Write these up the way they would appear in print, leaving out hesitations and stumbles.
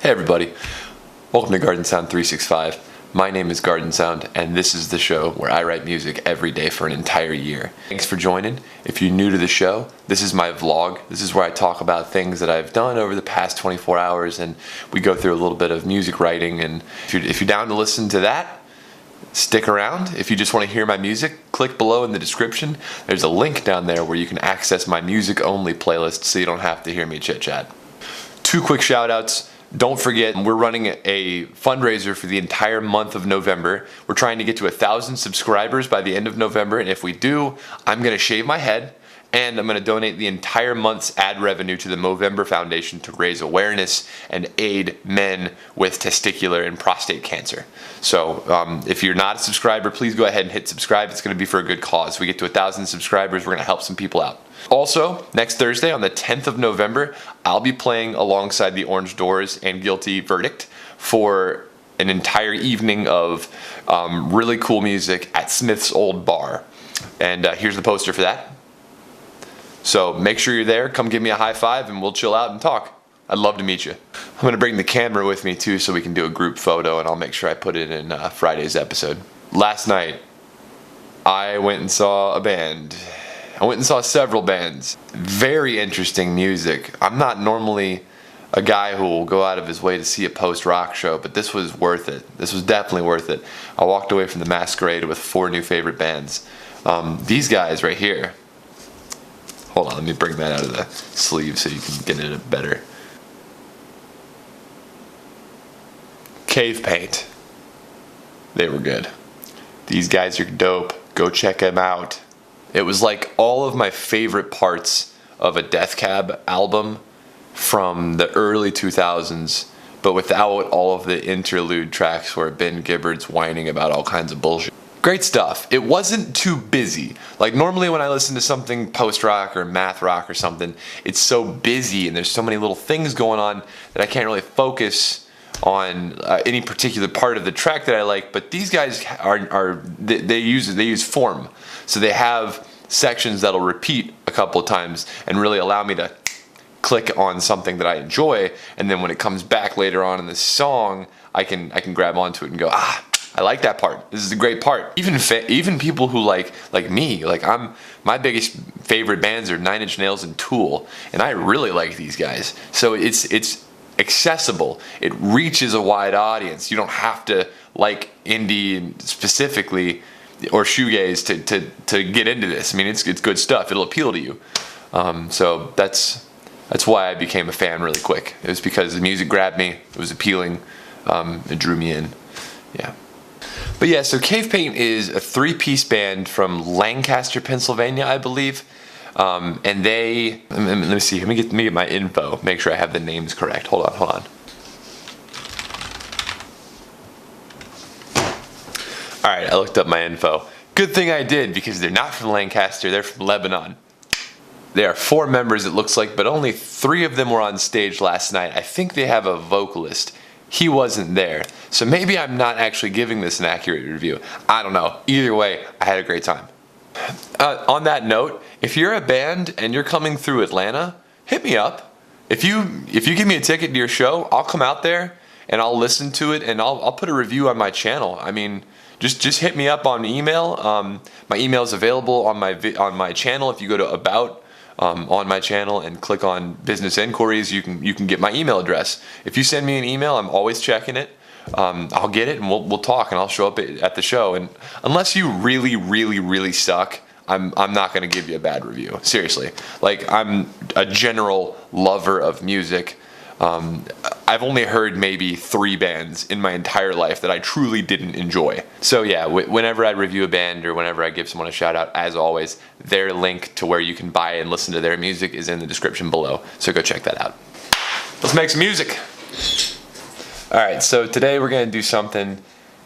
Hey everybody, welcome to Garden Sound 365. My name is Garden Sound, and this is the show where I write music every day for an entire year. Thanks for joining. If you're new to the show, this is my vlog. This is where I talk about things that I've done over the past 24 hours, and we go through a little bit of music writing. And if you're down to listen to that, stick around. If you just want to hear my music, click below in the description. There's a link down there where you can access my music-only playlist so you don't have to hear me chit-chat. Two quick shout-outs. Don't forget, we're running a fundraiser for the entire month of November. We're trying to get to 1,000 subscribers by the end of November, and if we do, I'm going to shave my head, and I'm going to donate the entire month's ad revenue to the Movember Foundation to raise awareness and aid men with testicular and prostate cancer. So if you're not a subscriber, please go ahead and hit subscribe. It's going to be for a good cause. We get to 1,000 subscribers, we're going to help some people out. Also, next Thursday on the 10th of November, I'll be playing alongside the Orange Doors and Guilty Verdict for an entire evening of really cool music at Smith's Old Bar. And here's the poster for that. So make sure you're there, come give me a high five, and we'll chill out and talk. I'd love to meet you. I'm going to bring the camera with me too so we can do a group photo, and I'll make sure I put it in Friday's episode. Last night, I went and saw a band. I went and saw several bands. Very interesting music. I'm not normally a guy who will go out of his way to see a post-rock show, but this was worth it. This was definitely worth it. I walked away from the Masquerade with 4 new favorite bands. These guys right here. Hold on, let me bring that out of the sleeve so you can get it better. Cave Paint. They were good. These guys are dope. Go check them out. It was like all of my favorite parts of a Death Cab album from the early 2000s, but without all of the interlude tracks where Ben Gibbard's whining about all kinds of bullshit. Great stuff. It wasn't too busy. Like normally when I listen to something post-rock or math rock or something, it's so busy and there's so many little things going on that I can't really focus on any particular part of the track that I like. But these guys they use form. So they have sections that'll repeat a couple of times and really allow me to click on something that I enjoy, and then when it comes back later on in the song, I can grab onto it and go, I like that part. This is a great part. Even people who like me, my biggest favorite bands are 9 Inch Nails and Tool, and I really like these guys. So it's accessible. It reaches a wide audience. You don't have to like indie specifically or shoegaze to get into this. I mean, it's good stuff. It'll appeal to you. So that's why I became a fan really quick. It was because the music grabbed me. It was appealing. It drew me in. Yeah. But yeah, so Cave Paint is a 3-piece band from Lancaster, Pennsylvania, I believe. And they, let me see, let me get my info, make sure I have the names correct. Hold on. Alright, I looked up my info. Good thing I did, because they're not from Lancaster, they're from Lebanon. There are 4 members, it looks like, but only 3 of them were on stage last night. I think they have a vocalist. He wasn't there. So maybe I'm not actually giving this an accurate review. I don't know. Either way, I had a great time. On that note, if you're a band and you're coming through Atlanta, hit me up. If you give me a ticket to your show, I'll come out there and I'll listen to it and I'll put a review on my channel. I mean, just hit me up on email. My email is available on my channel. If you go to About on my channel and click on Business Inquiries, you can get my email address. If you send me an email, I'm always checking it. I'll get it and we'll talk and I'll show up at the show. And unless you really suck, I'm not going to give you a bad review. Seriously. Like, I'm a general lover of music. I've only heard maybe 3 bands in my entire life that I truly didn't enjoy. So yeah, whenever I review a band or whenever I give someone a shout out, as always, their link to where you can buy and listen to their music is in the description below. So go check that out. Let's make some music. Alright, so today we're going to do something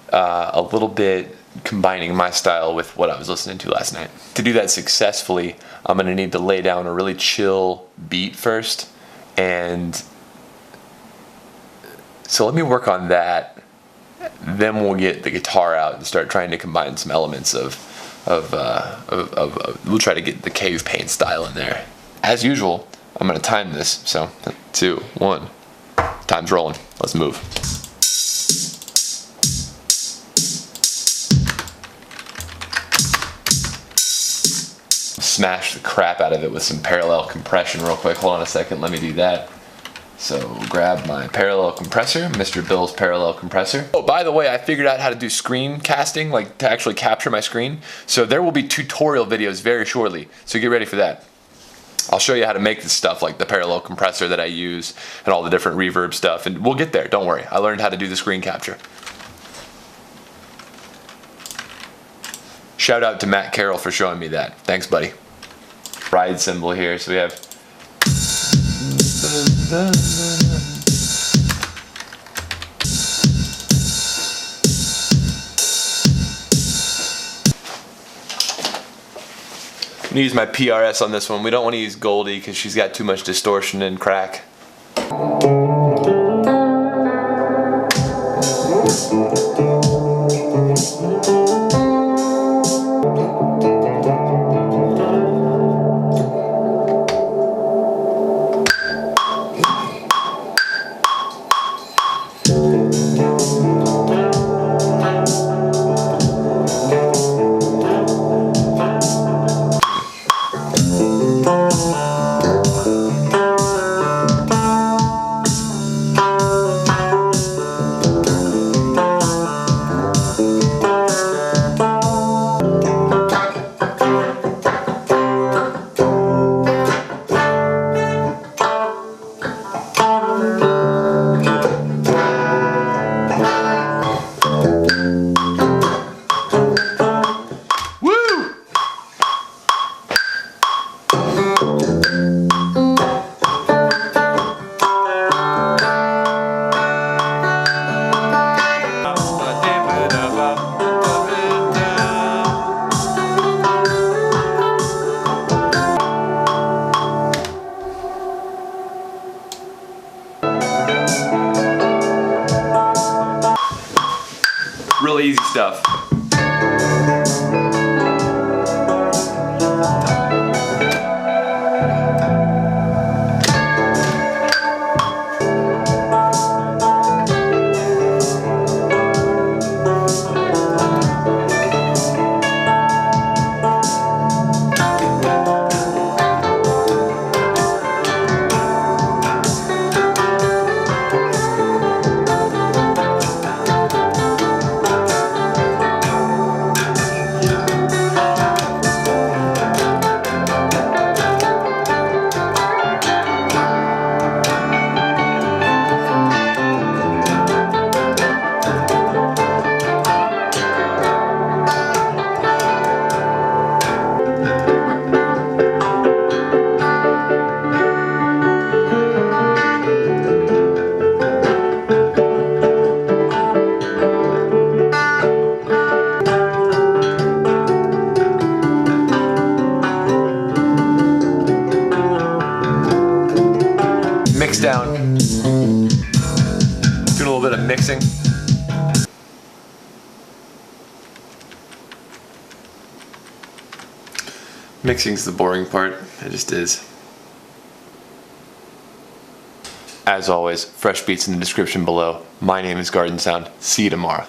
a little bit combining my style with what I was listening to last night. To do that successfully, I'm going to need to lay down a really chill beat first, and so let me work on that, then we'll get the guitar out and start trying to combine some elements we'll try to get the Cave Paint style in there. As usual, I'm going to time this, so 2, 1. time's rolling. Let's move. Smash the crap out of it with some parallel compression real quick. Hold on a second, let me do that. So grab my parallel compressor, Mr. Bill's parallel compressor. Oh, by the way, I figured out how to do screen casting, like to actually capture my screen. So there will be tutorial videos very shortly, so get ready for that. I'll show you how to make this stuff, like the parallel compressor that I use and all the different reverb stuff, and we'll get there, don't worry. I learned how to do the screen capture. Shout out to Matt Carroll for showing me that. Thanks, buddy. Ride cymbal here, so we have I'm gonna use my PRS on this one. We don't want to use Goldie because she's got too much distortion and crack. Real easy stuff. Mix down. Doing a little bit of mixing. Mixing's the boring part. It just is. As always, fresh beats in the description below. My name is GARDNSOUND. See you tomorrow.